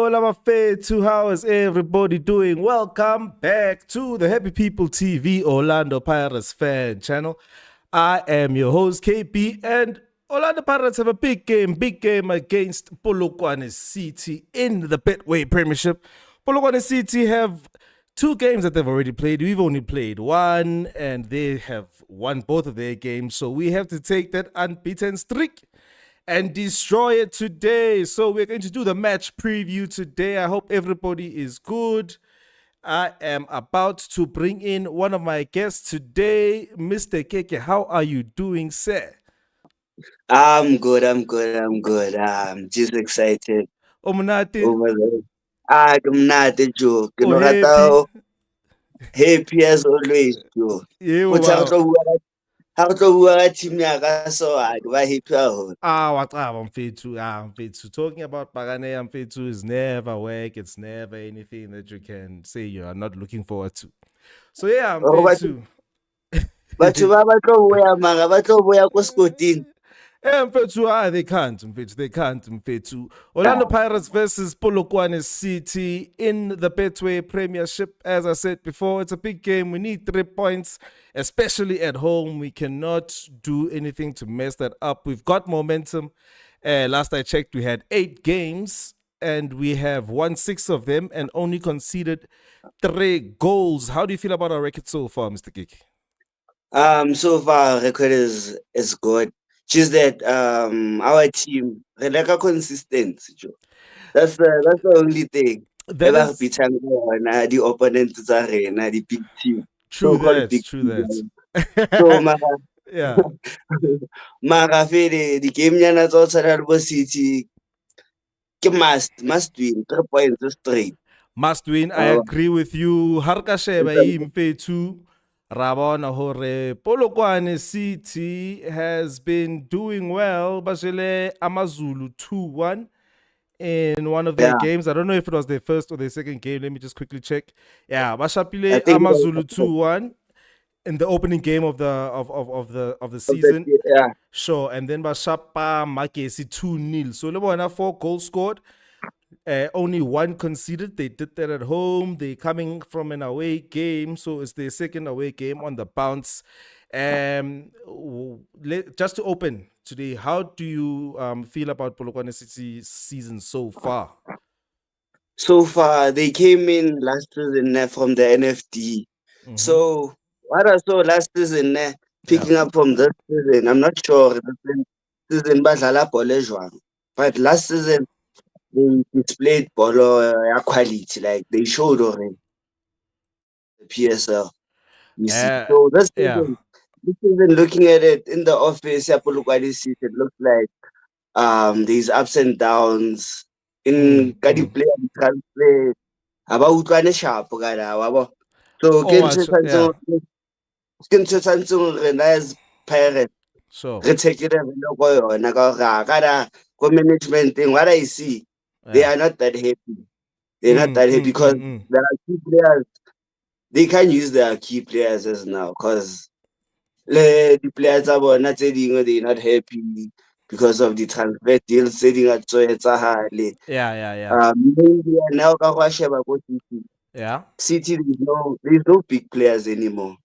Hola, Mafetu. How is everybody doing? Welcome back to the Happy People TV Orlando Pirates fan channel. I am your host, KP, and Orlando Pirates have a big game against Polokwane City in the Betway Premiership. Polokwane City have two games that they've already played. We've only played one, and they have won both of their games. So we have to take that unbeaten streak and destroy it today. So we're going to do the match preview today. I hope everybody is good. I am about to bring in one of my guests today, Mr. Keke. How are you doing, sir? I'm good. I'm just excited Omunati, over the kumnandi Joe. Ke oh no happy. rata happy as always Joe. Yeah, Motho wow. ha o tlo bua ka team ya ka so a ke ba happy haholo. Wacaba mfethu. Mfethu. Talking about Pagane mfethu is never work. It's never anything that you can say you are not looking forward to. So yeah, Hore mfethu. batho ba tlo boya mara ba tlo boya ko Scotland. Mfethu, they can't, Mfethu, they can't, Mfethu. Orlando Pirates versus Polokwane City in the Betway Premiership. As I said before, it's a big game. We need 3 points, especially at home. We cannot do anything to mess that up. We've got momentum. Last I checked, we had 8 games, and we have won 6 of them and only conceded 3 goals. How do you feel about our record so far, Mr. Gig? So far record is good. Just that our team re lack a consistency Joe. That's the only thing. That Ever is beatang the opponents tsa rena, the big team, true. so-called That's big true. That. team. So mara Yeah. mara fele di-game nyana tsa ho tshwana le bo City ke must win 3 points straight. Must win. I Awa. agree with you. Harka sheba imfethu Rabona hore Polokwane City has been doing well. Bashele Amazulu 2-1 in one of their Yeah, games. I don't know if it was their first or their second game. Let me just quickly check. Yeah, I Bashapile think Amazulu 2-1 in the opening game of the season. yeah. Sure, and then Bashapa Makesi 2-0. So Lebona 4 goals scored. Only one conceded. They did that at home. They're coming from an away game, so it's their second away game on the bounce. Just to open today, how do you feel about Polokwane City season so far? So far they came in last season from the NFD. Mm-hmm. So what I saw last season Yeah. picking up from this season, I'm not sure this season badlala ball e jwang. But last season they displayed ball quality, like they showed already the PSL. You see, Uh, so yeah. this season, looking at it in the office, Polokwane City, it looks like there's ups and downs in ka Mm. di-player di-transfer. Ha ba utlwane sharp kana wa bo. So Oh, much. Yeah. ke ntho e tshwantseng rena as Pirates Sure. re take-ile vele ko yona ka gore ha kana ko managementeng what I see they Yeah. are not that happy. They're not that happy because Mm. there are key players. They can't use their key players as now because di-player tsa bona tse dingwe they not happy because of the transfer deals tse di nga tso etsagale. Yeah. Maybe now ka go sheba ko City. Yeah. City there's no big players anymore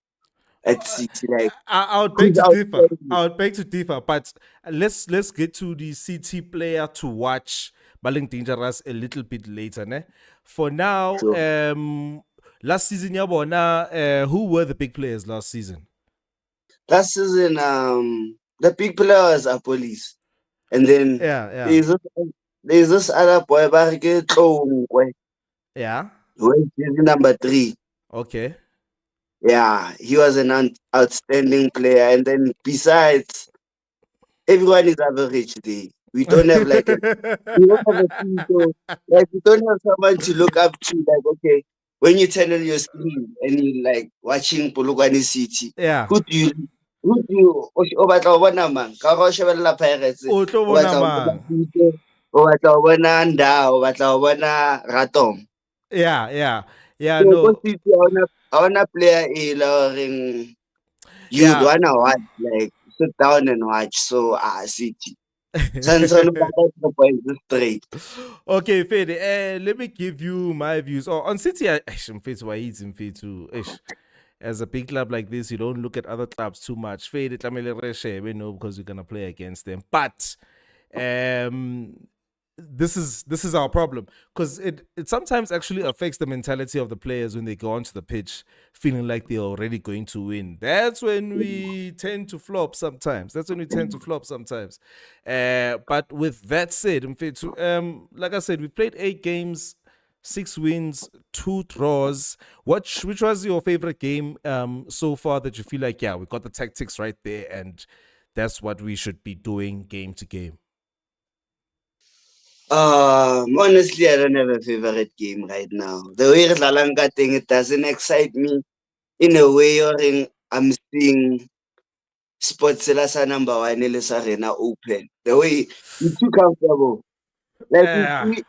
at City. Like I would beg who's to differ. outstanding? I would beg to differ, but let's get to the CT player to watch Baling Dangerous a little bit later. Ne? For now, So last season, yabona, who were the big players last season? last season, the big players are police, and then Yeah. there's this, there's this other boy, Barike Tlongwe, Yeah. who is jersey number 3. Okay. Yeah, he was an outstanding player. And then besides, everyone is average there. We don't have like we don't have a team, so like we don't have someone to look up to. Like, okay, when you turn on your screen and you like watching Polokwane City, Yeah. who do you o batla ho bona mang? Ka go shebella Pirates, O tlo o bona batla ho bona mang. Tite, o batla ho bona Ndao, o batla ho bona Ratom. Yeah. So ko No. City ha ona player e le horeng you'd Yeah. wanna watch, like sit down and watch. So City. Sansan batla 3 points straight. Okay, Fede, let me give you my views. Oh, on City, Mfethu, why is Mfethu? As a big club like this, you don't look at other clubs too much. Fede, tlamehile re shebe, no, because you're gonna play against them. But um, this is our problem because it sometimes actually affects the mentality of the players when they go onto the pitch feeling like they're already going to win. That's when we tend to flop sometimes. But with that said, Mfethu, like I said, we played 8 games, 6 wins, 2 draws. Which was your favorite game so far that you feel like, yeah, we got the tactics right there and that's what we should be doing game to game? Honestly, I don't have a favorite game right now. The way Lalanga thing, it doesn't excite me in a way or I'm seeing Sportsela sa number one le sa Rena open. The way it's too comfortable. Like you Yeah. see,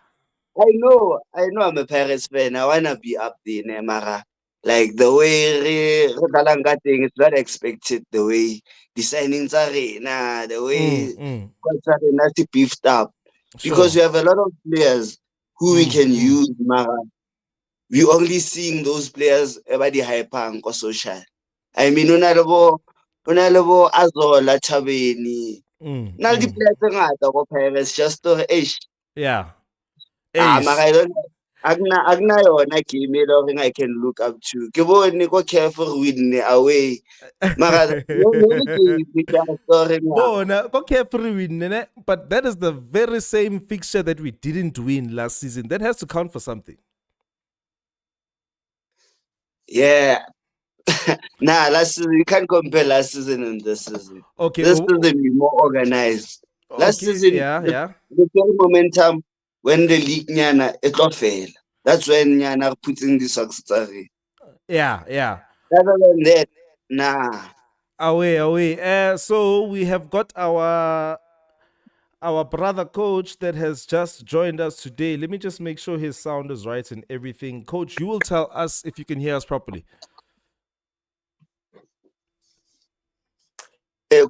I know I'm a Paris fan. I wanna be up there, Mara. Like the way re dlalang ka teng, it's not expected. The way the signings are the way squads are beefed up. Because Sure. we have a lot of players who we can use, Mara. We only seeing those players about the hypang or social. I mean, Unalebo Azola Chabeni. Na le di-player tse ngata ko Pirates, just to Yeah. mara Ace. I don't akuna yona game e le horeng I can look up to. Ke bone ko Careful win away. Mara the only game ke a story now. Bona, go carefully win, nene, but that is the very same fixture that we didn't win last season. That has to count for something. Yeah. Nah, last season you can't compare last season and this season. Okay. This season we more organized. Last Okay. season Yeah. Yeah. the same momentum when the league nyana it got fail. That's when nyana are putting the socks tsari. Yeah. Yeah. Other than that, nah. Away. Away. So we have got our brother coach that has just joined us today. Let me just make sure his sound is right and everything. Coach, you will tell us if you can hear us properly.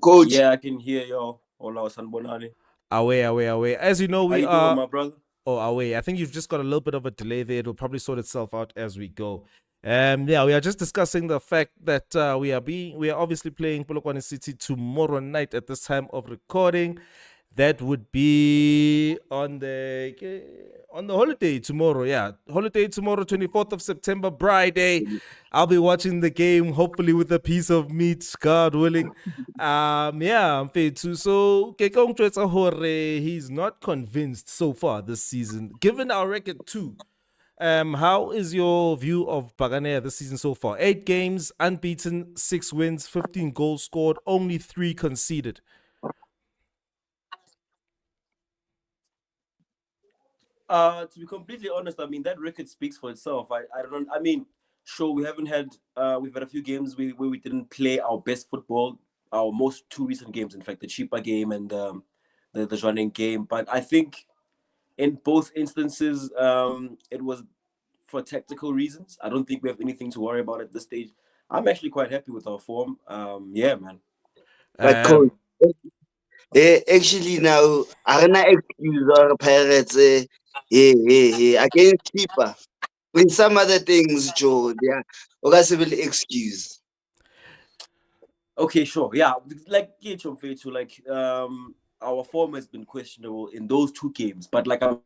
Coach, Yeah, I can hear y'all. Hola, Sanbonani. Away, away, away. As you know, How we you doing, are. my brother? Oh, away. I think you've just got a little bit of a delay there. It'll probably sort itself out as we go. Yeah, we are just discussing the fact that we are obviously playing Polokwane City tomorrow night at this time of recording. That would be on the holiday tomorrow. Yeah, holiday tomorrow, 24th of September, Friday. I'll be watching the game, hopefully with a piece of meat, God willing. Yeah, Mfethu. So Kekong Chwetsa Hore, he's not convinced so far this season. Given our record too, how is your view of Paganea this season so far? 8 games, unbeaten, 6 wins, 15 goals scored, only 3 conceded. To be completely honest, I mean that record speaks for itself. I don't. I mean, sure, we've had a few games where we didn't play our best football. Our most 2 recent games, in fact, the Chipa game and the running game. But I think in both instances, it was for tactical reasons. I don't think we have anything to worry about at this stage. I'm actually quite happy with our form. Yeah, man. but coach, actually now, Arena excuse or Pirates, against keeper. With some other things, Joe, they are possible excuse. Okay, sure. Yeah, like our form has been questionable in those 2 games, but like I'm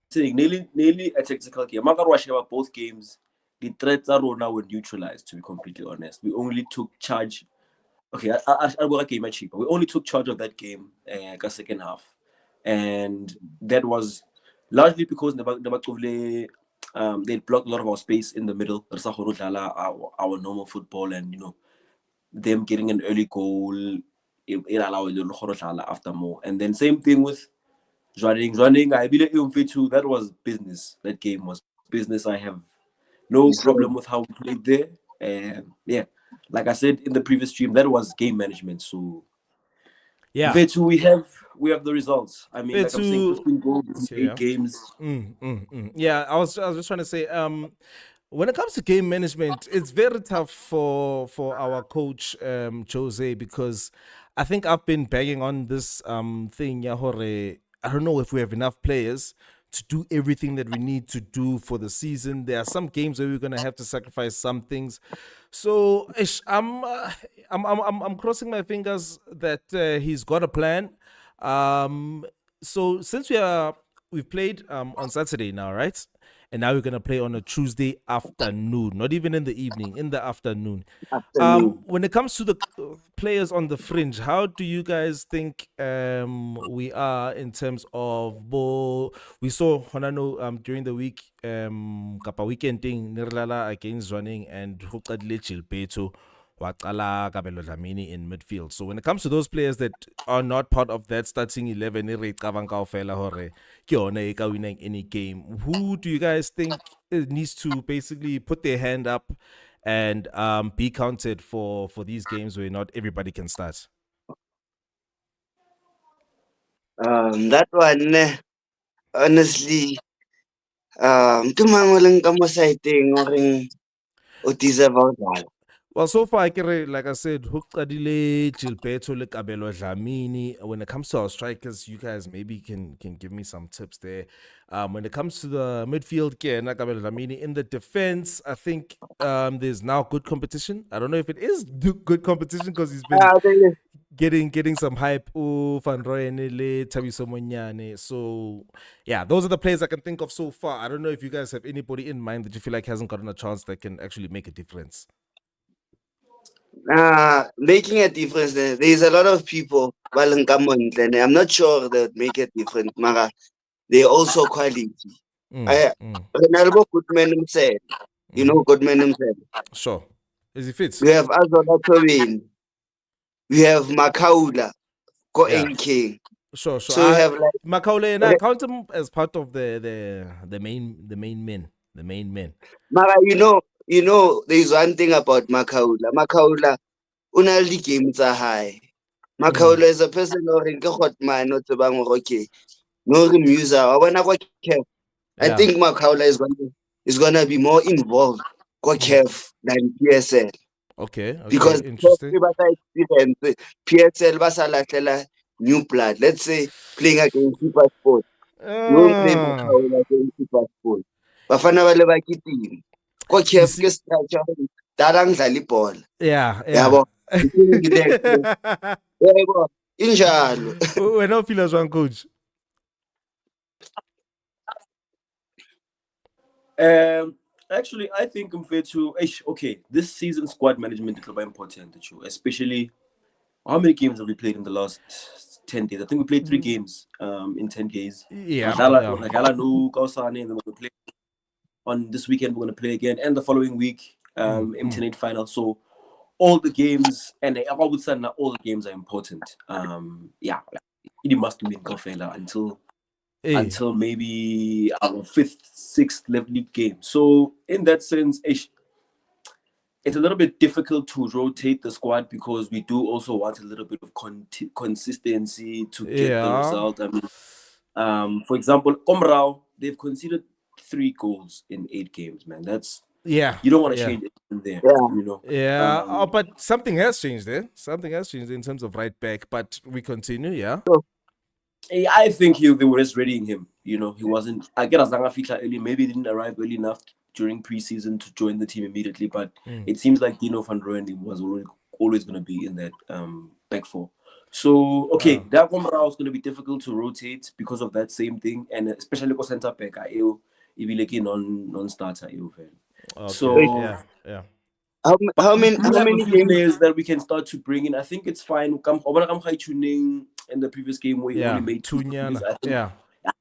saying, nearly a tactical game. About both games, the threats are now were neutralized. To be completely honest, we only took charge. Okay, I will game cheaper. We only took charge of that game, second half, and that was largely because they blocked a lot of our space in the middle. Our normal football, and them getting an early goal, it allowed after more. And then same thing with running. I believe too. That was business. That game was business. I have no So, problem with how we played there. And yeah, like I said in the previous stream, that was game management. So Yeah. Vetu, we have the results. I mean, like I'm saying, To 15 goals in yeah. 8 games. Yeah, I was just trying to say, when it comes to game management, it's very tough for our coach Jose because I think I've been banging on this thing, ya hore, I don't know if we have enough players to do everything that we need to do for the season. There are some games where we're gonna have to sacrifice some things. So I'm crossing my fingers that he's got a plan. Um, so since we've played on Saturday now, right? And now we're gonna play on a Tuesday afternoon, not even in the evening, in the afternoon. Afternoon. When it comes to the players on the fringe, how do you guys think we are in terms of ball? We saw Honano during the week, kapa weekend thing, Nirlala against running and Hukadle Gilberto. Waqala Kabelo Dlamini in midfield. So when it comes to those players that are not part of that starting 11, winning any game, who do you guys think needs to basically put their hand up and be counted for these games where not everybody can start? That one, honestly, ke mang o leng ka mo side-eng o reng o deserve ho dlala? Well, so far, like I said, Hukadile, Gilberto, Kabelo Dlamini. When it comes to our strikers, you guys maybe can give me some tips there. When it comes to the midfield, Kabelo Dlamini. In the defense, I think there's now good competition. I don't know if it is good competition because he's been getting some hype. Oh, Van Royenele, Tabiso Monyane. So, yeah, those are the players I can think of so far. I don't know if you guys have anybody in mind that you feel like hasn't gotten a chance that can actually make a difference. Making a difference there. There's a lot of people, I'm not sure that make a difference, Mara. They're also quality. Renalbo Goodman himself, you know Goodman himself. Sure. Is he fit? We have Azola Tobin. We have Makaula, Go Yeah. NK. Sure. So we have like Macaulay, and I count him as part of the main men. Mara, you know, there's one thing about Makaula. Makaula, unali games are high. Makaula is a person who ring hot man, not to bang okay. No musa. I Yeah. think Makaula is gonna be more involved than PSL. Okay. Because Interesting. experience, PSL basalatela new blood. Let's say playing against Super Sport. You won't play Makaula against Super Sport. Bafana bale bakitima. Ko You KF ke see? structure dala ngidlala ibhola. Yeah. Yabo. Yebo. Injalo. We're not feelers one coach. Actually, I think I'm fair to. Okay, this season squad management is very important, especially how many games have we played in the last 10 days? I think we played 3 games in 10 days. Yeah. No, Kausane, and then we're going to play on this weekend. We're going to play again, and the following week, MTN final. So all the games, and I would say now all the games are important. Yeah, it must win Kofela until maybe our 5th, 6th level league game. So in that sense, it's a little bit difficult to rotate the squad because we do also want a little bit of consistency to get the result. I mean, for example, Omrao, they've conceded 3 goals in 8 games, man. That's you don't want to change it in there, you know. Yeah, but something has changed there. Something has changed in terms of right back. But we continue, yeah. I think they were just readying him. You know, he wasn't. I get Azanga Fitla early. Maybe he didn't arrive early enough during preseason to join the team immediately. But it seems like Dino van Rooyen was always going to be in that back four. So okay, that one was going to be difficult to rotate because of that same thing, and especially because center back, I like non-starter. So yeah. How many few games? players that we can start to bring in. I think it's fine. Tuning in the previous game where he only made 2 changes. I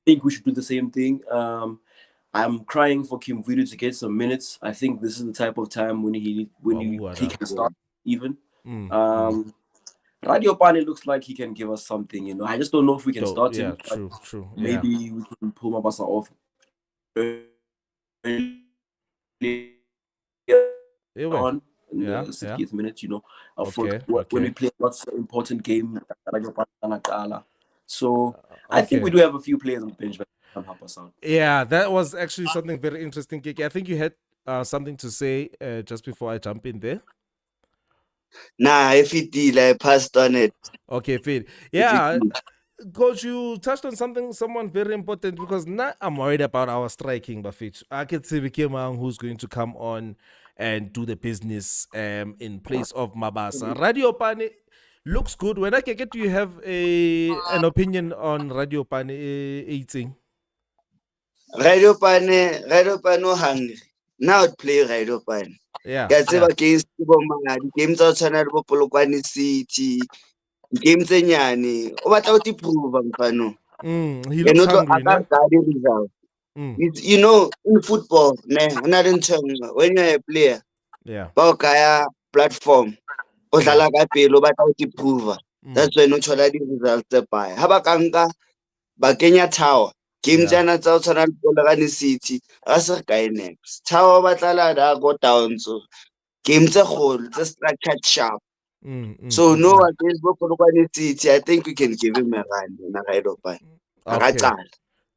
think we should do the same thing. I'm crying for Kim Vidu to get some minutes. I think this is the type of time when he can start even. Radio Pane looks like he can give us something, you know. I just don't know if we can start him. True. Maybe we can pull Mabasa off on in the 60th minute, you know. When we play what's an important game. So I think we do have a few players on the bench that can help us out. Yeah, that was actually something very interesting, Kiki. I think you had something to say just before I jump in there. Nah, if I passed on it. Okay, fair. Yeah, Coach, you touched on someone very important because now I'm worried about our striking, Buffett. I can see Vikemang who's going to come on and do the business in place of Mabasa. Radio Pane looks good. When I can get, do you have an opinion on Radio Pane 18? Radio Pane o hungry. Now play Radio Pane. Yeah, Ke a tseba yeah. against di-game tsa go tshwana le bo Polokwane City, game tse nyane. O batla go ti-prove mfano. He looks hungry, A ne? ka result. You know, in football, when you're a player, Yeah. ba o kaya platform, o dlala ka pele, o batla go ti-prove. That's when o thola di-results tse pae. Ha ba ka nka ba kenya Tower, game tsena tsa go tshwana le Polokwane City, a se re kae next. Tower ba tlala da go down, so game tse kgolo, tse structured sharp. So no against Polokwane City, I think we can give him a run in a right of by. Okay.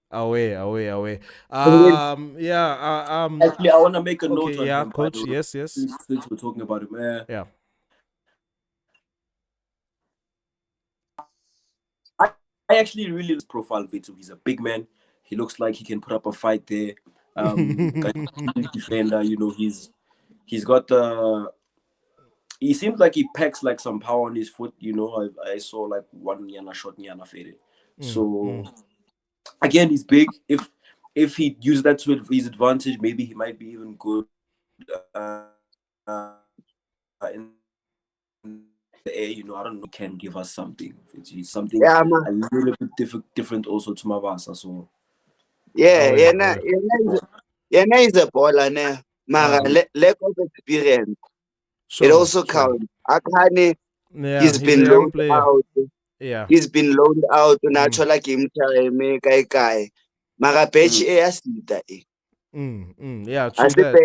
Away. Yeah. Actually, I want to make a note okay, on yeah, him. Coach. Yes. Since we're talking about him, yeah. I actually really like his profile video. He's a big man. He looks like he can put up a fight there. Defender, you know, he's got the. He seems like he packs like some power on his foot. You know, I saw like one Nyana shot Nyana faded. So again, he's big. If he uses that to his advantage, maybe he might be even good in the air. You know, I don't know. Can give us something. It's something a little bit different also to Mavasa. So yeah, is a baller ne. Mara lack of experience. It also counts. Akane, he's been loaned out. Yeah. He's been loaned out to natural game time, kai. Mara patch a sita. Yeah, true that.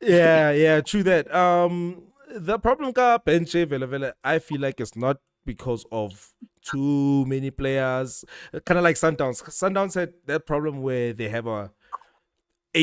Yeah, true that. The problem ka bench vele, I feel like it's not because of too many players. Kind of like Sundowns. Sundowns had that problem where they have a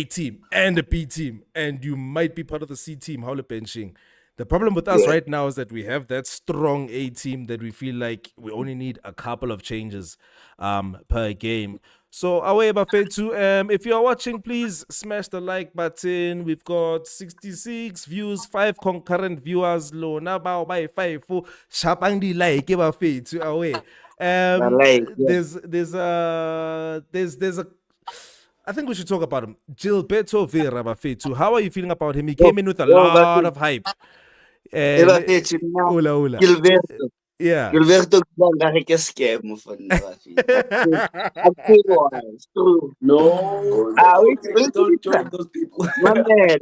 team and a B team, and you might be part of the C team. How benching. The problem with us right now is that we have that strong A team that we feel like we only need a couple of changes per game. So away Bafetu, if you are watching, please smash the like button. We've got 66 views, 5 concurrent viewers. Low now by 5 for Shapandi like Bafetu away. There's a I think we should talk about him. Gilberto Vera Bafetu. How are you feeling about him? He came in with a lot of hype. Gilberto. Yeah. Gilberto scam no, don't join those people. Mamela,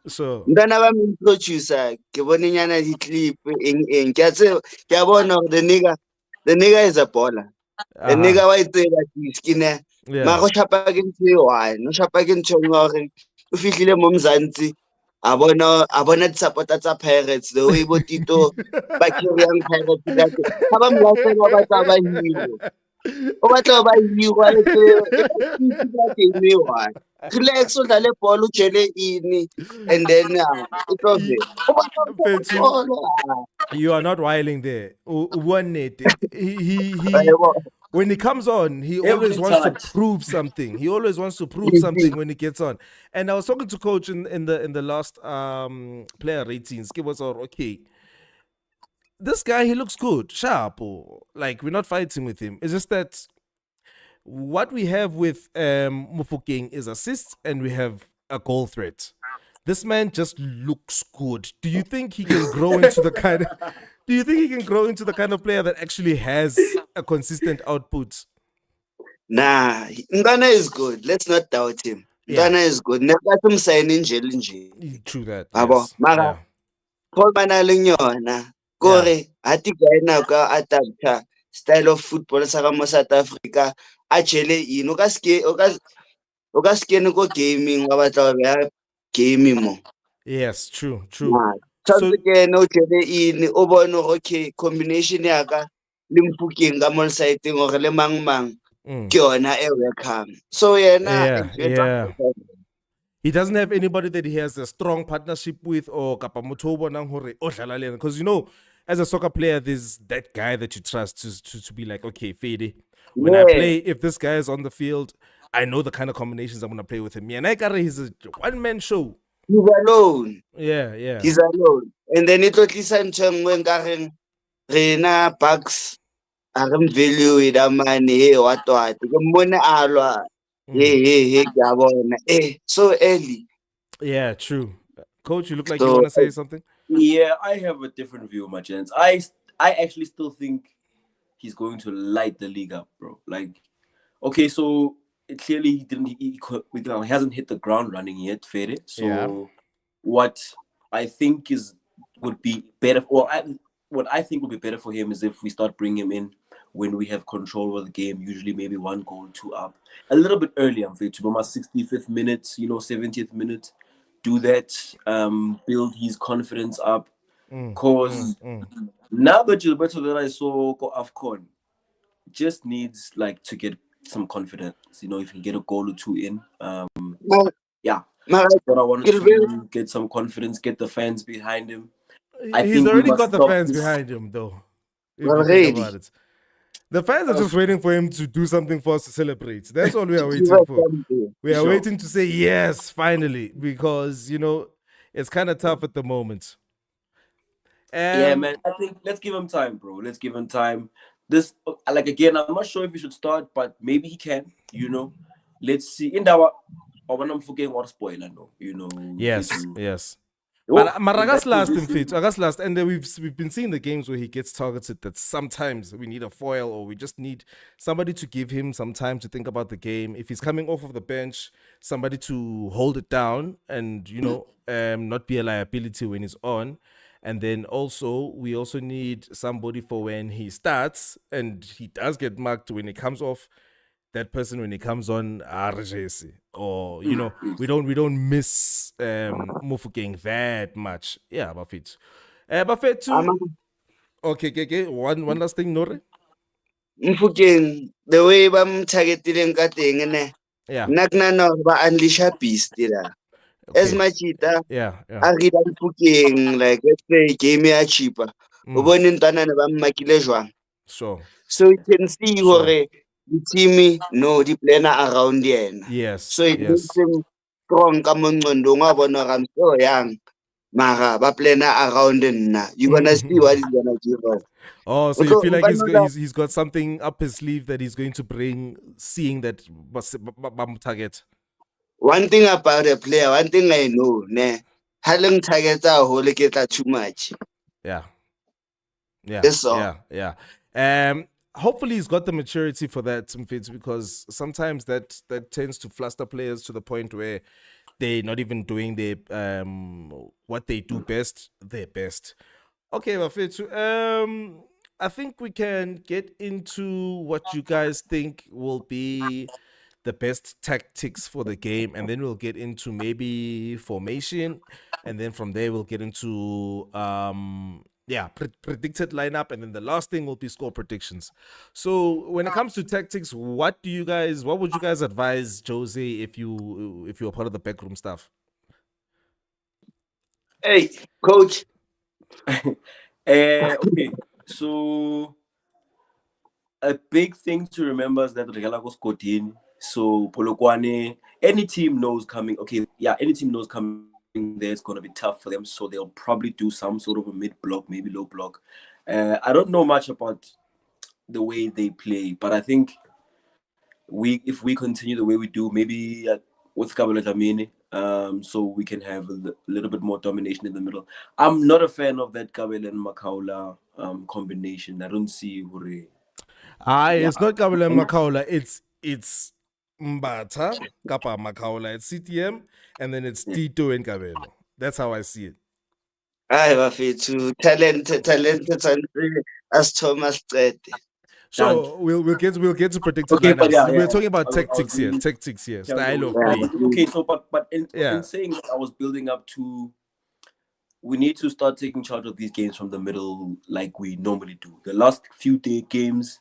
So Ndana ba me introducer ke bone nyana di clip eng ke a bona the nigga is a baller. The nigga wa itseba skin ma go shapa ke ntse one no shapa ke ntse ngore o fihlile mo Mzansi a bona di-supporter tsa Pirates the way botito ba carryang Pirates that ha ba mo ba tsa ba hero o batla ba hero e one relax o dlale ball o jele in and then it's over. You are not whiling there. One net. He when he comes on, he always wants to prove something. He always wants to prove something when he gets on. And I was talking to coach in the last player ratings. It was okay. This guy, he looks good, sharp. Like we're not fighting with him. It's just that what we have with Mufokeng is assists and we have a goal threat. This man just looks good. Do you think he can grow into the kind of player that actually has a consistent output? Nah, Ngana is good. Let's not doubt him. Ngana is good. Never him signing Jelinji. True that. Yes. Mara, Paul Manalinho, Kore, Ati Gaina ka adapta style of football sa mo South Africa. Actually, o ka ske no go gaming wa batla ba gaming mo. Yes, true. So ke no jele in o bona okay combination ya ka le Mphukeng ka mo side ngore le mang ke yona e welcome. So Yeah. He doesn't have anybody that he has a strong partnership with or kapa motho o bonang hore o dlala le yena. Because you know, as a soccer player, there's that guy that you trust to be like, okay, Fede, when I Yeah, play, if this guy is on the field, I know the kind of combinations I'm gonna play with him. Yeah, and I got he's a one-man show. he's alone. Yeah. He's alone. And then it tlisa ntho e nngwe nkareng rena Bucks a re value e da mane he what ke mmone a lwa he ke a bona so early. Yeah, true. Coach, you look like you So want to say something. Yeah, I have a different view, my gents. I actually still think he's going to light the league up, bro. Like, okay, so clearly he didn't. He hasn't hit the ground running yet, Fede. Yeah. So what I think would be better, what I think would be better for him is if we start bringing him in when we have control of the game. Usually, maybe 1 goal, 2 up, a little bit earlier. I'm to my 65th minute, 70th minute. Do that, build his confidence up. Cause now that Gilberto that I saw go AFCON just needs like to get some confidence. If you can get a goal or two in, yeah. mara But I wanted Gilberto to get some confidence, get the fans behind him. I He's think we already must got the stop fans this. behind him, though. If you think already about it, the fans are just waiting for him to do something for us to celebrate. That's all we are to give waiting us for. something. We are Sure. waiting to say yes, finally, because it's kind of tough at the moment. Yeah, man. I think let's give him time, bro. Let's give him time. This, like, again, I'm not sure if he should start, but maybe he can. Let's see. In our, when I'm forgetting what spoiler, no. Yes. Oh, But in Maraga's that last in position, fit. August last, and then we've been seeing the games where he gets targeted. That sometimes we need a foil, or we just need somebody to give him some time to think about the game. If he's coming off of the bench, somebody to hold it down and not be a liability when he's on. And then also we also need somebody for when he starts and he does get marked when he comes off. That person when he comes on RJC, or we don't miss Mufukeng that much. Yeah, Buffett. Buffett too. Ama- Okay. One last thing, Nore. Mfukeng the way ba mtargetileng ka teng ne Yeah. nna ke nahana hore ba unleasha beast la as Okay. machita Yeah. a read Mfukeng like let's say game ya cheaper o bone ntwanana ba mmakile jwang. Sure. So you can see Sure. hore the team no di planner around yena. Yes. So it makes him strong ka mo ngcondong wa bona hore I'm still young mara ba planner around nna. You gonna see what he's gonna give us. Oh, so you feel like he's got something up his sleeve that he's going to bring, seeing that target. One thing about a player, one thing I know, ne, haleng targets are whole get too much. Yeah. That's all. Yeah. Hopefully he's got the maturity for that, Mfitz, because sometimes that tends to fluster players to the point where they're not even doing their what they do best, their best. Okay, Mfitz, I think we can get into what you guys think will be the best tactics for the game, and then we'll get into maybe formation, and then from there we'll get into predicted lineup, and then the last thing will be score predictions. So when it comes to tactics, what would you guys advise Jose if you were part of the backroom staff? Hey, coach. Okay, so a big thing to remember is that Regala was Scottin. So Polokwane, any team knows coming. Okay, yeah, any team knows coming there. It's gonna be tough for them. So they'll probably do some sort of a mid block, maybe low block. I don't know much about the way they play, but I think if we continue the way we do, maybe with Kabila Dlamini, so we can have a little bit more domination in the middle. I'm not a fan of that Kabila and Makaula combination. I don't see Hore. It's not Kabila and Makaula. It's Mbata, Kapa Makaula. It's CTM, and then it's Tito and Kabelo. That's how I see it. I have to talented as Thomas said. So we'll get to predicted Okay, but lineups. yeah, We're talking about I was tactics here. really- Tactics here. Yeah, Style of yeah, play. okay, so but in saying that, I was building up to we need to start taking charge of these games from the middle like we normally do. The last few games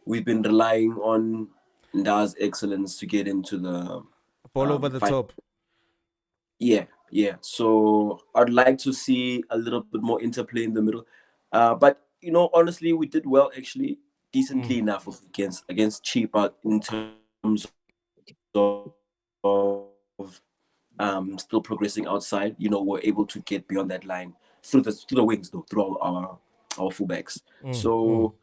we've been relying on Nda's excellence to get into the ball over the top. Yeah. So I'd like to see a little bit more interplay in the middle. But honestly, we did well actually, decently enough against Chipa in terms of still progressing outside. We're able to get beyond that line through the wings though, through our fullbacks. So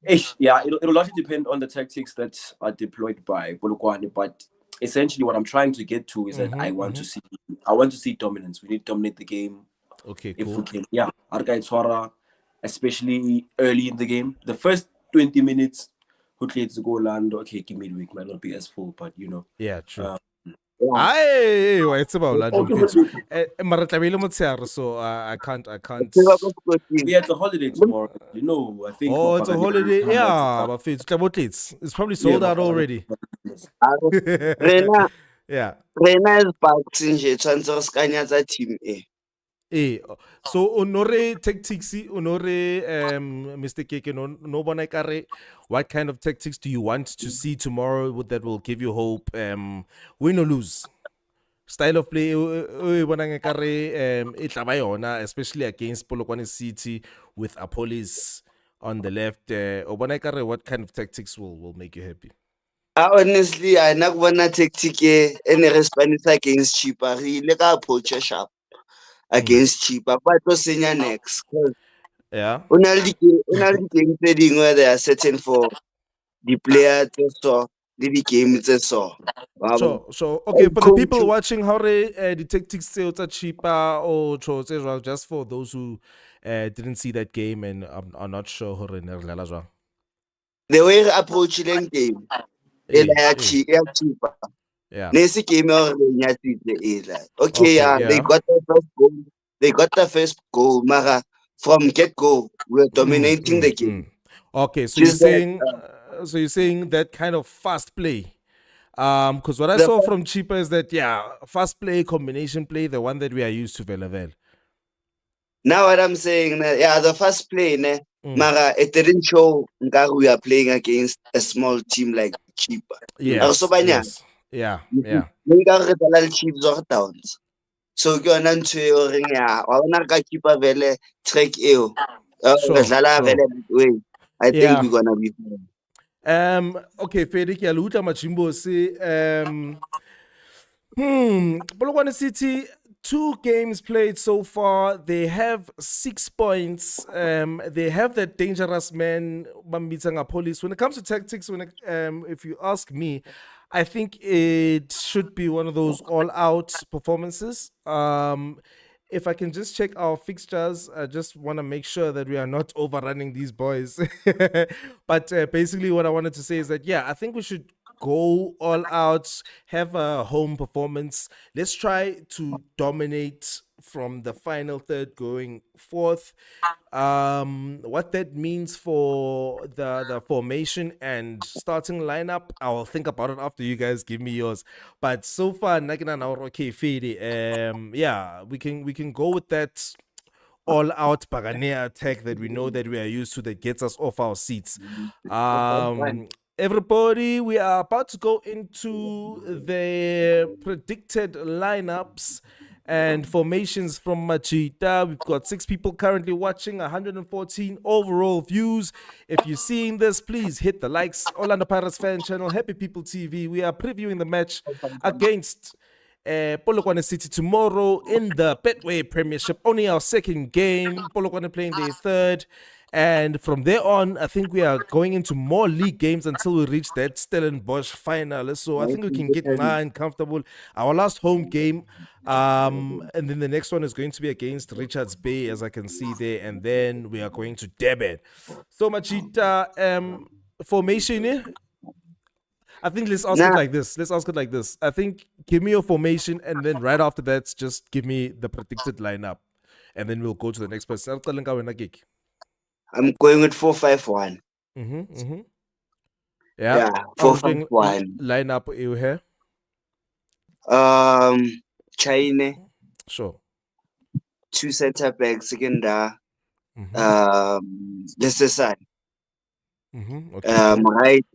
it'll largely depend on the tactics that are deployed by Polokwane, but essentially what I'm trying to get to is that I want to see dominance. We need to dominate the game. Okay, If cool. we can, especially early in the game. The first 20 minutes, who to go land, okay, midweek might not be as full, but Yeah, true. Yeah. It's about London kids. So I can't. Yeah, it's a holiday tomorrow. I think. Oh, it's a holiday. Yeah, but it's probably sold out already. Rena Yeah. is Bucks nje tshwanetse re skanyatsa team e. So honore tactics, honore Mr. Keke, no bona ekare, what kind of tactics do you want to see tomorrow that will give you hope? Win or lose? Style of play, especially against Polokwane City with Apolis on the left. What kind of tactics will make you happy? Honestly, I not wanna tactic e ne re spanisa against Chipa. Re ile ka approach sharp against Chipa, but to senya next. Yeah. Una le di-game tse dingwe where they are certain for the player tse so le di-game tse so. So okay, for the people watching, how the tactics say it's cheaper or just for those who didn't see that game and are not sure how the way re approachileng game e cheaper. Yeah. Nese game or okay, they got the first goal. They got the first goal, Mara. From get go, we're dominating the game. Okay, so you're saying that kind of fast play. Because what I saw from Chipa is that fast play, combination play, the one that we are used to, Velavel. Now what I'm saying, the first play, Mara, it didn't show that we are playing against a small team like Chipa. Yes. Yeah. We got the Chiefs or Towns. So you're not to ring I wanna Chipa Vele trick you. I think we're gonna be fine. Okay, Fredrik Yaluta Machimbo say Polokwane City, 2 games played so far. They have 6 points. They have that dangerous man Bambitsanga Police. When it comes to tactics, if you ask me, I think it should be one of those all-out performances. If I can just check our fixtures, I just want to make sure that we are not overrunning these boys. But basically what I wanted to say is that, I think we should go all out, have a home performance. Let's try to dominate from the final third going forth. What that means for the formation and starting lineup, I'll think about it after you guys give me yours. But so far, okay, Fede, we can go with that all-out Pagania attack that we know that we are used to, that gets us off our seats. Everybody, we are about to go into the predicted lineups and formations from Machita. We've got 6 people currently watching, 114 overall views. If you're seeing this, please hit the likes. Orlando Pirates fan channel, Happy People TV. We are previewing the match against Polokwane City tomorrow in the Betway Premiership. Only our second game. Polokwane playing their third. And from there on, I think we are going into more league games until we reach that Stellenbosch final. So I think we can get comfortable. Our last home game, and then the next one is going to be against Richards Bay, as I can see there. And then we are going to Durban. So Machita, formation, I think let's ask it like this. I think give me your formation, and then right after that, just give me the predicted lineup. And then we'll go to the next person. I'm going with 4-5-1. Yeah, 4-5-1. Lineup you here? China. Sure. 2 center backs again there. This is side. Okay. Right.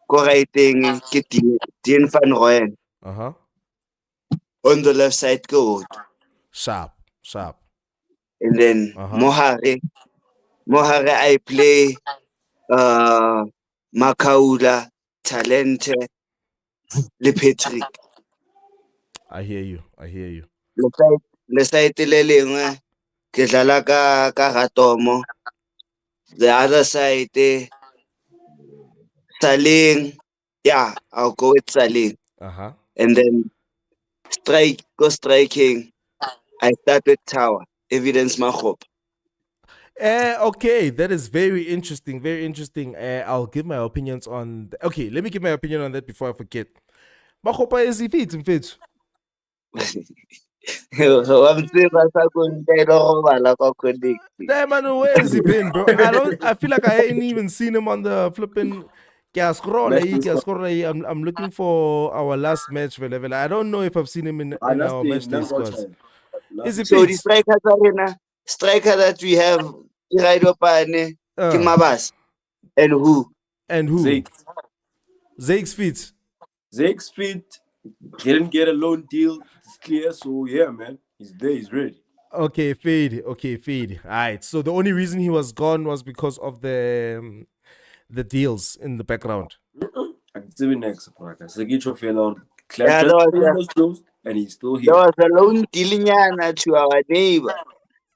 ko right-eng ke Dean van Rooyen. Uh-huh. On the left side ke Otto. Sharp. And then Mohare I play Makaula, Talente, le Patrick. I hear you. Le side le lengwe ke dlala ka Ratomo. The other side Saling. Yeah, I'll go with Saling. Uh-huh. And then striking. I start with Tower. Evidence Mahop. Okay, that is very interesting. I'll give my opinions on. Okay, let me give my opinion on that before I forget. Makopa is fit. Wamsiba sakuntelo robala kwa connect. Damn, man, where has he been, bro? I feel like I ain't even seen him on the flipping. I'm looking for our last match, whatever. I don't know if I've seen him in our match day squads. Is he So the fit? striker that we have, Kaydouw, Kimabas, and who? Zake's fit. Zake's fit. Didn't get a loan deal. It's clear. So yeah, man, he's there. He's ready. Okay, fade. All right. So the only reason he was gone was because of the deals in the background. Next, Yeah, was closed, and he's still here. There was a loan deal to our neighbor.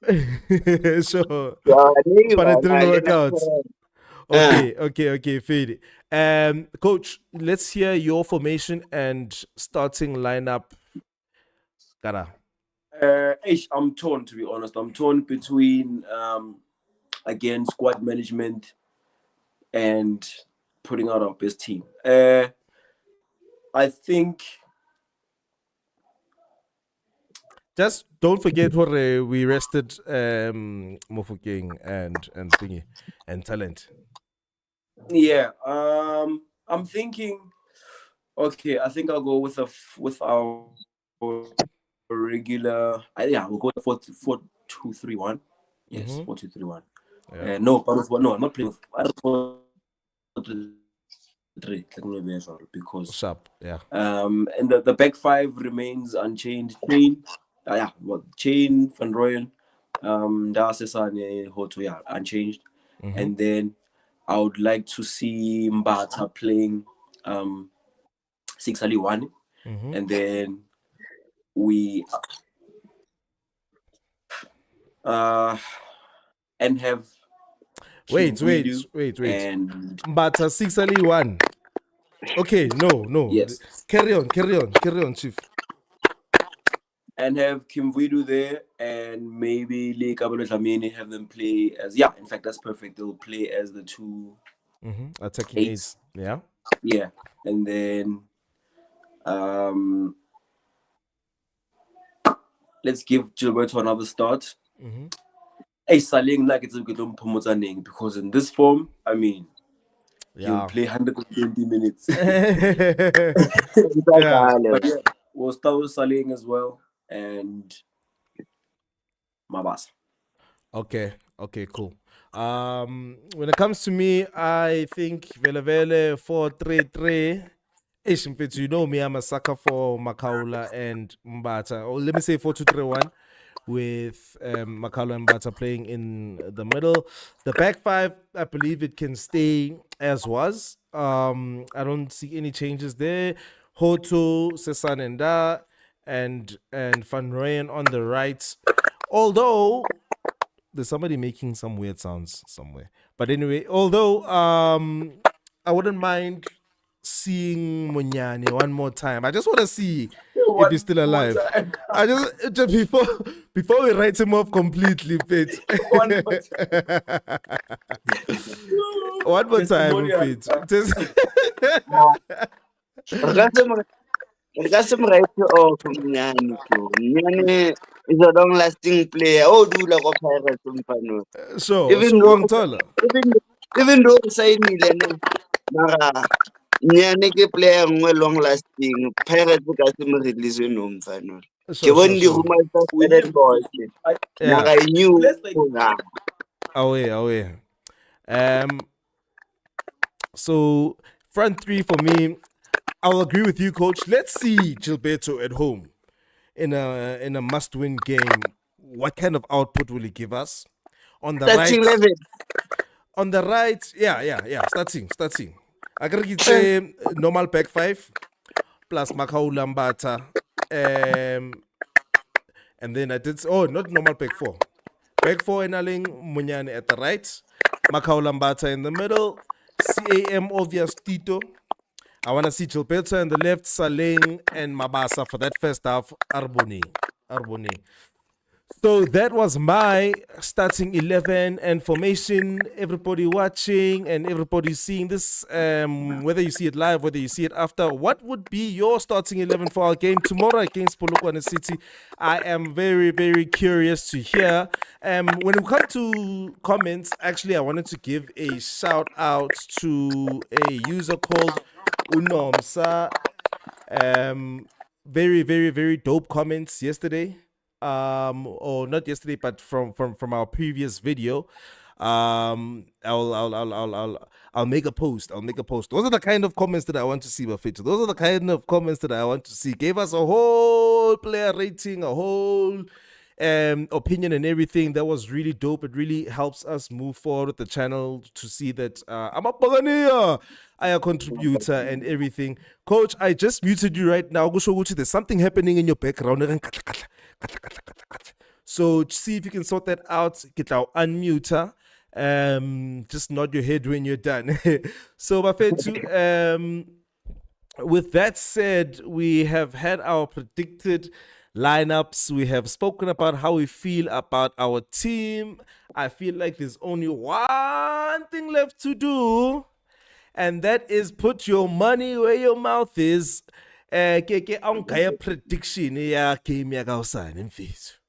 Sure. To our neighbor. But it didn't work out. Okay, fade. Coach, let's hear your formation and starting lineup. Gara. I'm torn, to be honest. I'm torn between again squad management and putting out our best team. I think. Just don't forget what we rested Mofokeng and Thingy and Talent. Yeah. I'm thinking. Okay, I think I'll go with our regular. We'll go 4-2-3-1. Yes, 4-2-3-1. No, I'm not playing. Because sharp, yeah. And the back five remains unchanged. Chain, Van Rooyen, Dasesane, Hoto, unchanged. And then I would like to see Mbata playing 6-1, and then we and have wait. And Mbata 6-1. Okay, no. Yes. Carry on, Chief. And have Kimvuidu there, and maybe Lee Kabalo Dlamini have them play as in fact that's perfect. They'll play as the two attacking eights. Yeah. Yeah. And then let's give Gilberto another start. Saling like it's a good because in this form, I mean, he'll play 120 minutes. But we'll start with Saling as well, and Mabas. Okay, cool. When it comes to me, I think Vele 4-3-3. You know me, I'm a sucker for Makaula and Mbata. Or let me say 4-2-3-1 with Makaula and Mbata playing in the middle. The back five, I believe it can stay as was. I don't see any changes there. Hoto, Sesan and Da, and Van Rooyen on the right. Although there's somebody making some weird sounds somewhere. But anyway, although I wouldn't mind seeing Munyani one more time. I just want to see if he's still alive. I just before we write him off completely, Pete. One more time, Pete. Munyani is a long-lasting player. Oh, do like a Pirates so even though sign Mara Munyani ke player long-lasting. Pirates ka se mo release no mfano. Ke bone di rumors tsa Stellenbosch. Mara I knew. Away. So Front three for me. I'll agree with you, coach. Let's see Gilberto at home in a must-win game. What kind of output will he give us? On the Starting right, 11. yeah. Starting. I gotta say normal back five plus Makau Lambata. And then I did not normal back four. Back four Enaling Munyane at the right, Makau Lambata in the middle, CAM obvious Tito. I want to see Gilberto on the left, Saling and Mabasa for that first half. Arboni. So that was my starting 11 and formation. Everybody watching and everybody seeing this, whether you see it live, whether you see it after, what would be your starting 11 for our game tomorrow against Polokwane City? I am very, very curious to hear. When we come to comments, actually, I wanted to give a shout out to a user called Unomsa. Very, very, very dope comments yesterday. Or not yesterday, but from our previous video. I'll make a post. Those are the kind of comments that I want to see, Bafetu. Those are the kind of comments that I want to see. Gave us a whole player rating, a whole opinion and everything. That was really dope. It really helps us move forward with the channel to see that I'm a Pagania. I am a contributor and everything. Coach, I just muted you right now. Go show you there's something happening in your background. So see if you can sort that out. Get our unmuter. Just nod your head when you're done. So Bafetu, with that said, we have had our predicted lineups. We have spoken about how we feel about our team. I feel like there's only one thing left to do, and that is put your money where your mouth is. Ke a prediction ya game ya kaosane mfethu.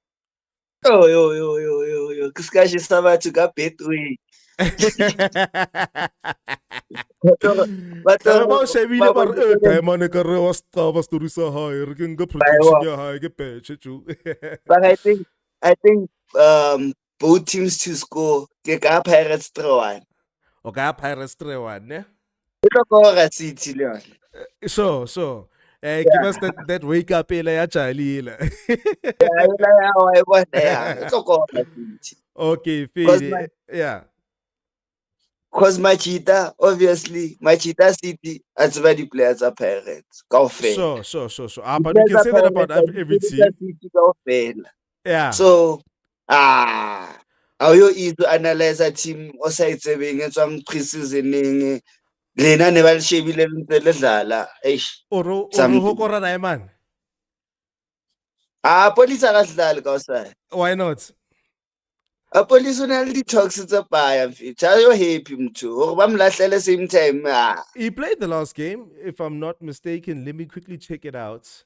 Yo. Kuskashi Sabatu got Betway. But Tla ba o shebile ba re diamond ka re wa stava story sa hae re ke nka prediction ya hae ke patch tju. But I think both teams to score. Ke ka Pirates 3-1. O ka Pirates 3-1 ne? Polokwane City le yona. Sure. Give us that wake up ele ya jalile. Okay, fine. Yeah. Because Machita, obviously, Machita City, that's where the players are Pirates. Go fail. Sure. But we can say that about every team. Yeah. So, how you easy to analyze a team o sa itsebeng e tswang pre-seasoning lena ne ba le shebile le ntse le dlala Oro hokora na man. Police a ka dlala kaosane. Why not? Police o na le di-talks tse paya mfethu ha yo happy motho hore ba mo lahlele same time. He played the last game, if I'm not mistaken. Let me quickly check it out.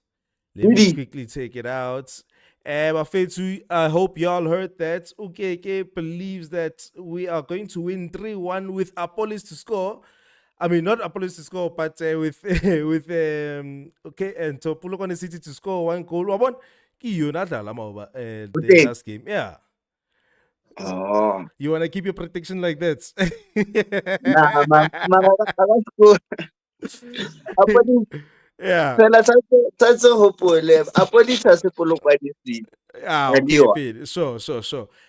Bafetu, I hope y'all heard that. Ukeke believes that we are going to win 3-1 with Apolis to score. I mean, not Apolis to score, but with and to Polokwane City to score 1 goal. Wabon ki yun adala mo the last game. Yeah. Oh. You want to keep your prediction like that? Nah, man. Yeah. That's a hopeful. Police has a Polokwane City. Okay, sure.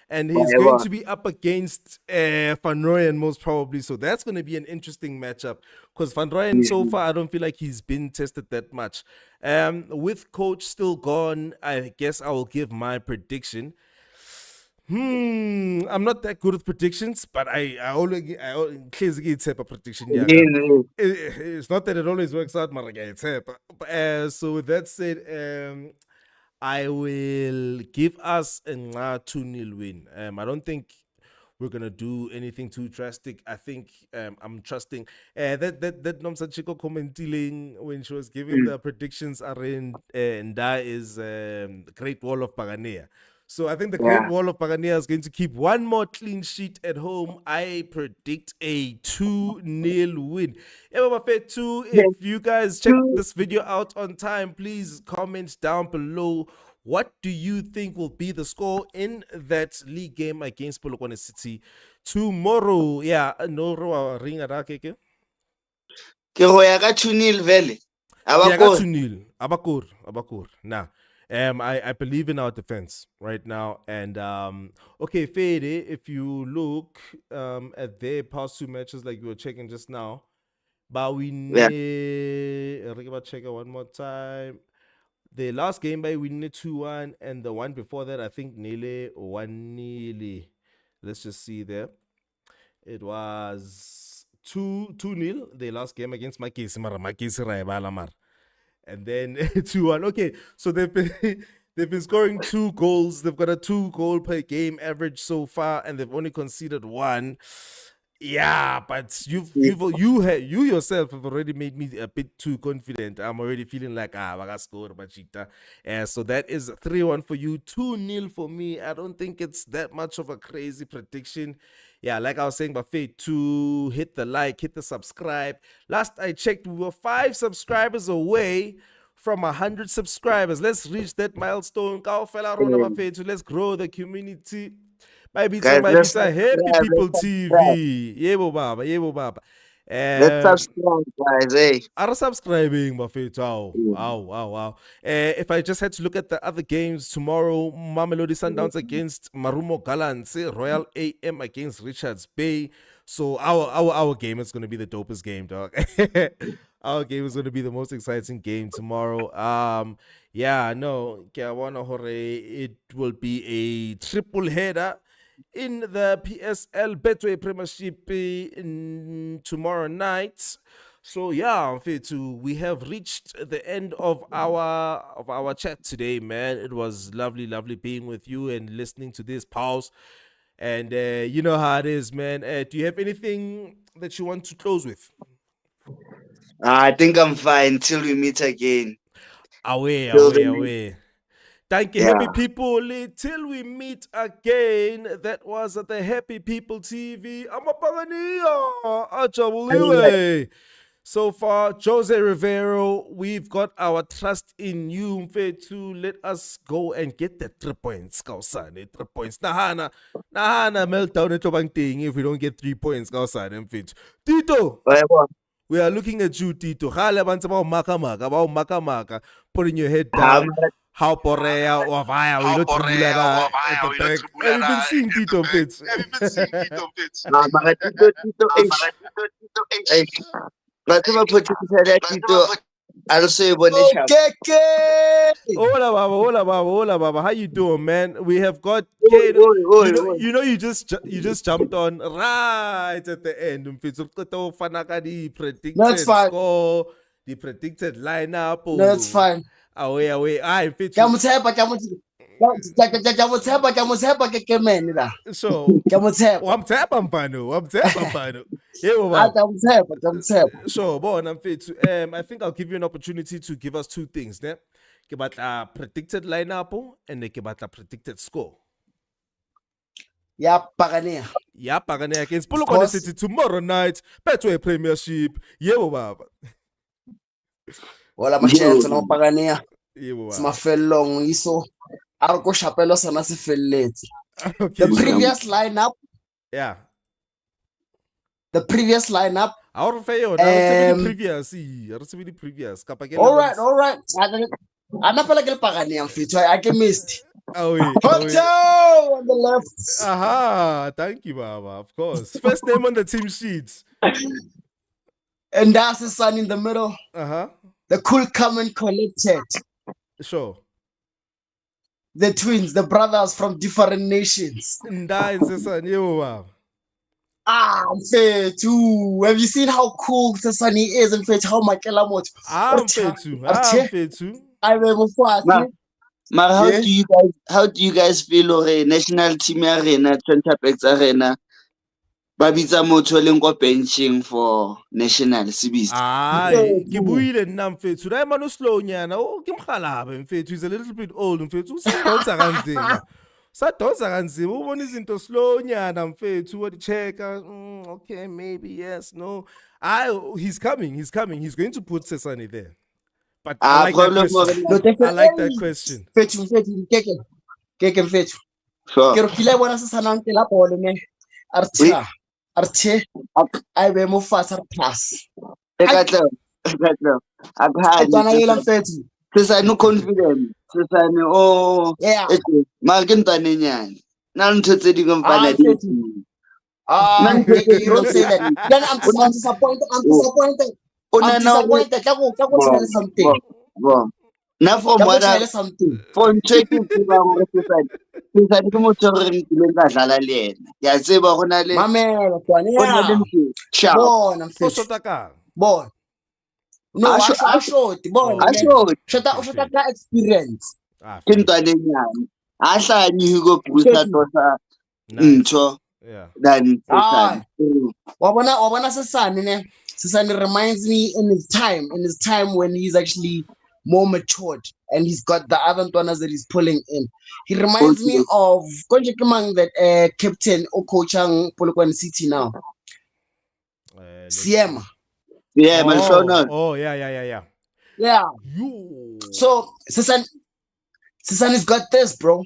And he's going to be up against Van Rooyen most probably. So that's going to be an interesting matchup because Van Rooyen so far, I don't feel like he's been tested that much. With coach still gone, I guess I will give my prediction. I'm not that good with predictions, but I always clearly get a prediction. Yeah, it's not that it always works out, but so with that said, I will give us a 2-0 win. I don't think we're gonna do anything too drastic. I think I'm trusting that Nomsa Chico commenting when she was giving the predictions around Nda is the Great Wall of Pagania. So I think the Great Wall of Pagania is going to keep one more clean sheet at home. I predict a 2-0 win. If you guys check this video out on time, please comment down below. What do you think will be the score in that league game against Polokwane City tomorrow? Yeah, no ring. Ke go ya ka 2-0 vele. Yeah, I got Abakore. 2-0. Abakur. Nah. I believe in our defense right now. And okay, Fede, if you look at their past two matches like you were checking just now, but we Yeah. need check it one more time. The last game by we need 2-1, and the one before that, I think nearly 1-0. Let's just see there. It was 2-0 the last game against Makisi Raibala. And then 2-1. Okay, so they've been they've been scoring 2 goals. They've got a 2-goal per game average so far, and they've only conceded 1. Yeah, but you yourself have already made me a bit too confident. I'm already feeling like I got scored, Machita. So that is 3-1 for you, 2-0 for me. I don't think it's that much of a crazy prediction. Yeah, like I was saying, Buffet, to hit the like, hit the subscribe. Last I checked, we were 5 subscribers away from 100 subscribers. Let's reach that milestone. Let's grow the community. My Guys, let's Happy subscribe. People Let's subscribe. TV. Yebo baba. Let's subscribe, guys. Hey. Are subscribing, Buffet. Wow. If I just had to look at the other games tomorrow, Mamelodi Sundowns against Marumo Gallants, Royal AM against Richards Bay. So our game is going to be the dopest game, dog. Our game is going to be the most exciting game tomorrow. Yeah, no, it will be a triple header in the PSL Betway Premiership tomorrow night. So yeah, we have reached the end of our chat today, man. It was lovely being with you and listening to this pause. And you know how it is, man. Do you have anything that you want to close with? I think I'm fine till we meet again. Away. Thank you, Yeah. happy people. Till we meet again. That was at the Happy People TV. I'm a Pagania. So far, Jose Rivero, we've got our trust in you, Mfe, to let us go and get the 3 points. 3 points. Nahana meltdown if we don't get 3 points. Mfe. Tito. We are looking at you, Tito. Putting your head down. How Porea or Vaya, we don't Have you been seeing Tito Fitz? Hola, Baba. How you doing, man? We have got Kaydouw. You just jumped on right at the end. The predicted score, the predicted lineup. No, that's fine. Away. So I'm tapping Pano. So, I think I'll give you an opportunity to give us 2 things. Ne? Predicted lineup and the predicted score. Yeah, Pagania against Polokwane City tomorrow night. Betway Premiership. Baba. Hola, machete, no Pagania. Smafelong, iso. Arco Chapelo sana se felletse. The previous lineup. Yeah. The previous lineup. Our fail. Previous. All right. I'm not like a Pagania fit. I can miss. Hotel on the left. Aha, thank you, Baba. Of course. First name on the team sheets. And that's the sun in the middle. The cool, calm, and collected. Sure. The twins, the brothers from different nations. Fair too. Have you seen how cool Sasani is and how Makela I'm fair too. I'm how do you guys feel or national team arena, Trentapex arena? Babitsa motho le ngo benching for national CBC. Ke buile nna mfethu. Ra mano slow nyana. O ke mkhalabe mfethu. He's a little bit old mfethu. Usadonsa kanzima. Sadonsa kanzima. Ubona izinto slow nyana mfethu. What check? Okay, maybe yes, no. He's coming. He's going to put Sesani there. But I like that question. Fethu. Keke mfethu. Ke rokile bona Sesana nke la bolo ne. Arche, I be more faster pass. Kaydouw. Ntwana yela mfethu. Sesane confident. Sesane Yeah. Mara ke ntwanenyane. Na ntho tse dingwe mfana di. Mfethu. You don't say that. Then I'm disappointed. I'm disappointed. I'm disappointed. Tla go tshela something. Na from what something. for checking gore sesane ke motho o re nkileng ka dlala le ena. Ya tseba go na le Mamela Ntwana. go na le ntho sharp. Bona O mfethu. shota kang? Bona. No, ashoti. Bona. Shota ka experience. Ke ntwanenyane. A hlanye go booster tota ntho. Yeah. Than Wabona Sesane reminds me in his time when he's actually more matured and he's got the other Ntwanas that he's pulling in. He reminds me of Konje Kimang, that captain or coaching Polokwane City now. Siema. Yeah, Malshona. Oh, yeah. Yeah. So Sesane's got this, bro.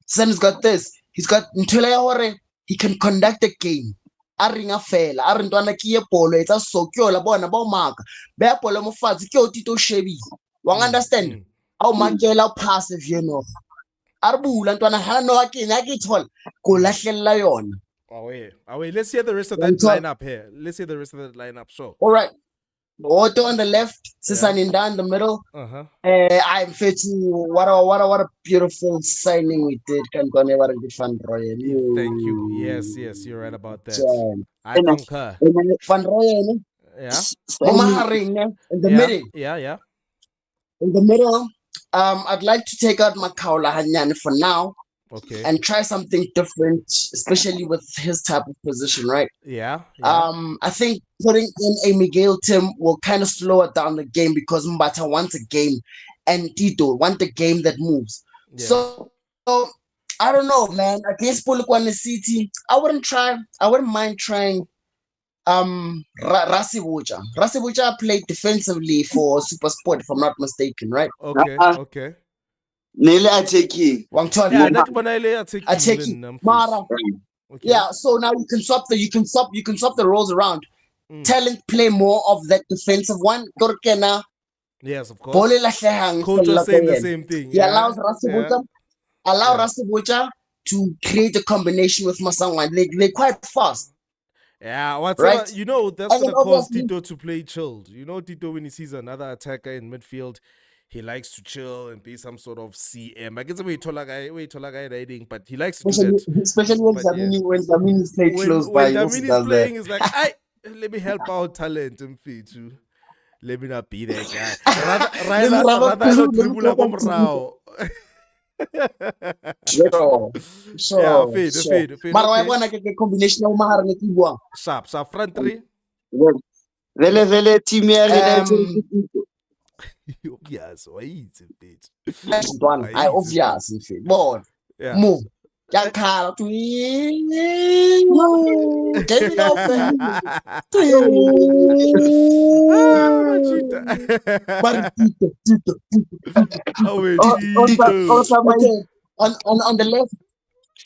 Sesane's got this. He's got Ntwele, he can conduct a game. A ringa fela, a re Ntwana ke ye polo, etsa so ke ola bona ba o maka. Be a polo mo fatshe ke o Tito shebi. Wa understand? A o makela o passive you. A re bula Ntwana ha no a ke ithola go lahlella yona. Let's hear the rest of that lineup here. Let's hear the rest of that lineup. Sure. All right. Otto on the left, Sesane in the middle. I'm fit to what a beautiful signing we did. Can go never get Van Rooyen. Thank you. Yes, you're right about that. I concur. Van Rooyen. Yeah. In the middle. Yeah. In the middle, I'd like to take out Makaula Hanyane for now. Okay. And try something different, especially with his type of position, right? Yeah. I think putting in a Miguel Tim will kind of slow it down the game because Mbata wants a game and Tito want a game that moves. Yes. So I don't know, man. Against Polokwane City, I wouldn't mind trying Rasibucha. Rasibucha played defensively for Super Sport, if I'm not mistaken, right? Okay. Nearly attacking. Yeah, so now you can swap the roles around. Talent play more of that defensive one. Yes, of course. Coach was saying the same thing. He allows Rasibucha to create a combination with Masangwan. They're quite fast. Yeah, that's gonna cause Tito to play chilled. Tito, when he sees another attacker in midfield, he likes to chill and be some sort of CM. I guess we told a guy riding, but he likes to do that. Especially when Zamini is playing close by. When Zamini is playing, it's like, let me help out talent and feed too. Let me not be that guy. Rather dribble come round. Sure. Feed. But I want a combination of Mahar and Kibwa. Sharp, front three. Vele team Obvious, why is it, bitch? I obvious, in fact. Boy, move. Yankara to get it off.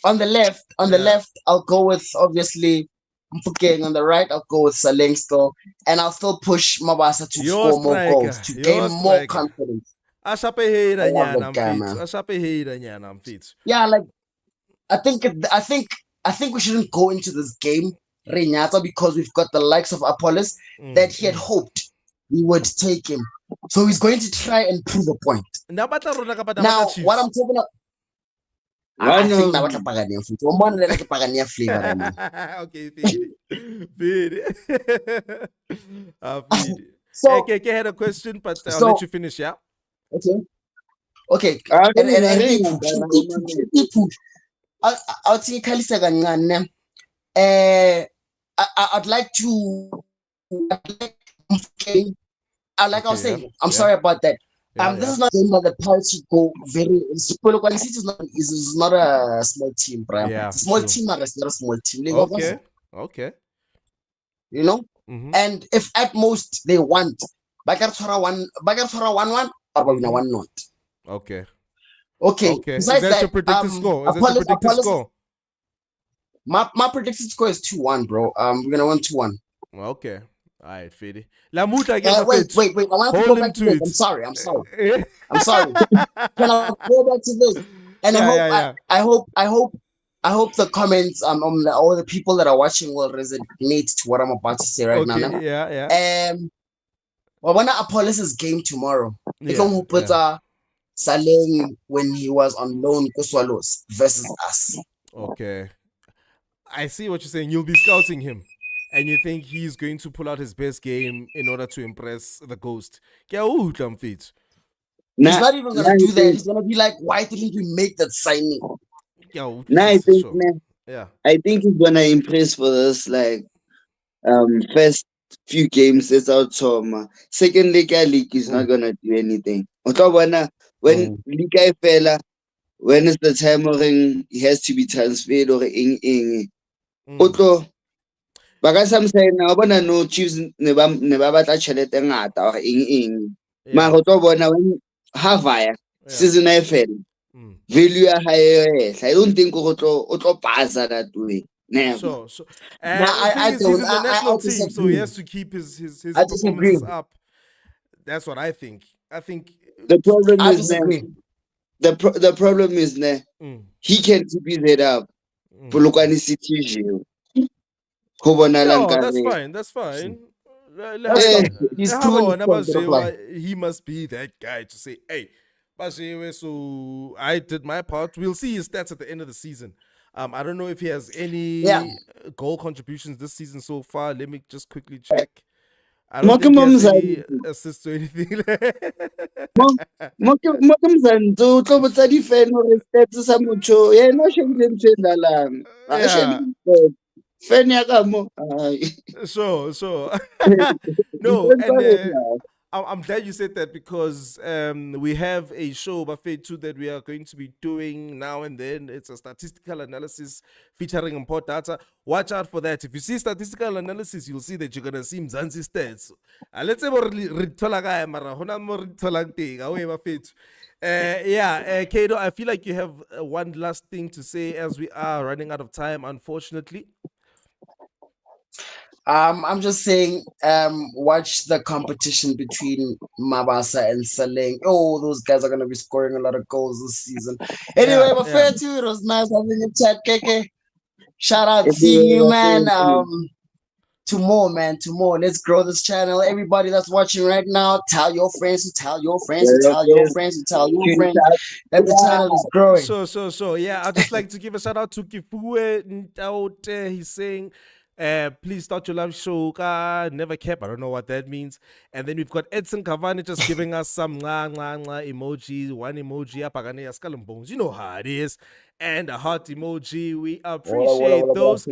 On the left, I'll go with obviously. I'm forgetting on the right, I'll go with Salengsto, and I'll still push Mabasa to score more goals, to gain more confidence. Yeah, like I think we shouldn't go into this game, Renyata, because we've got the likes of Apollos that he had hoped we would take him. So he's going to try and prove a point. Now, what I'm talking about. I think now what a Pagania food. One like a Pagania flavor. Okay, feed it. So, okay, I had a question, but I'll let you finish, yeah? Okay. And he push. I'll take Kalisagan. I'd like to. Like I was saying, I'm sorry about that. This is not a game that the Pirates should go very. Polokwane City is not a small team, Brian. Yeah, it's a small team, but it's not a small team. Okay. And if at most they want, Bagartora 1-1, or 1-0. Okay. Besides is that your predicted score? My predicted score is 2-1, bro. We're gonna win 2-1. Okay. All right, Fede. Lamuta Wait, again, I want to Hold go him back to to this. it. I'm sorry. Can I go back to this? And Yeah. I hope the comments all the people that are watching will resonate to what I'm about to say right now. Okay, yeah. Well, when I Apollos' game tomorrow, if I'm put Yeah. Saleng when he was on loan to Swallows versus us. Okay. I see what you're saying. You'll be scouting him. And you think he's going to pull out his best game in order to impress the ghost. He's not even gonna do that. He's gonna be like, why didn't we make that signing? I think, yeah. I think he's gonna impress for us like first few games it's out Tom. Second league is not gonna do anything. When Liga fella, when is the time when he has to be transferred or in Otlo baka sometimes na bona no Chiefs ne ba batla tšhelete ngata or eng mara go tlo bona when ha vaya season I fell value ya hae I don't think o tlo pasa that way. Sure. The thing is, he's in the national team, so he has to keep his performances up. That's what I think. I think the problem is the problem is he can keep his head up. Polokwane City jail. Sure, that's fine. He's proven he must be that guy to say, hey, so I did my part. We'll see his stats at the end of the season. I don't know if he has any goal contributions this season so far. Let me just quickly check. I don't think he has any assists or anything. Sure. No, and I'm glad you said that because we have a show, Buffet 2, that we are going to be doing now and then. It's a statistical analysis featuring import data. Watch out for that. If you see statistical analysis, you'll see that you're going to see Mzansi stats. Let's say Kaydouw, I feel like you have one last thing to say as we are running out of time, unfortunately. I'm just saying, watch the competition between Mabasa and Saleng. Oh, those guys are gonna be scoring a lot of goals this season. Anyway, but fair too. It was nice having a chat, KK. Shout out, seeing you, man. To more. Let's grow this channel. Everybody that's watching right now, tell your friends to tell your friends to tell your friends to tell your friends that the channel is growing. So yeah, I'd just like to give a shout out to Kifue Ntaute. He's saying, please start your live show. Never kept. I don't know what that means. And then we've got Edson Cavani just giving us some emojis. One emoji. You know how it is. And a heart emoji. We appreciate those.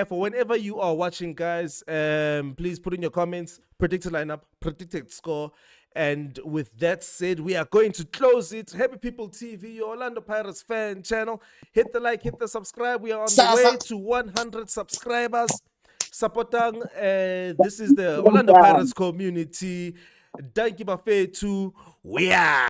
For whenever you are watching, guys, please put in your comments, predicted lineup, predicted score. And with that said, we are going to close it. Happy People TV, your Orlando Pirates fan channel. Hit the like, hit the subscribe. We are on the way to 100 subscribers. Sapotang, this is the Orlando Pirates community. Thank you, Buffet, to we are.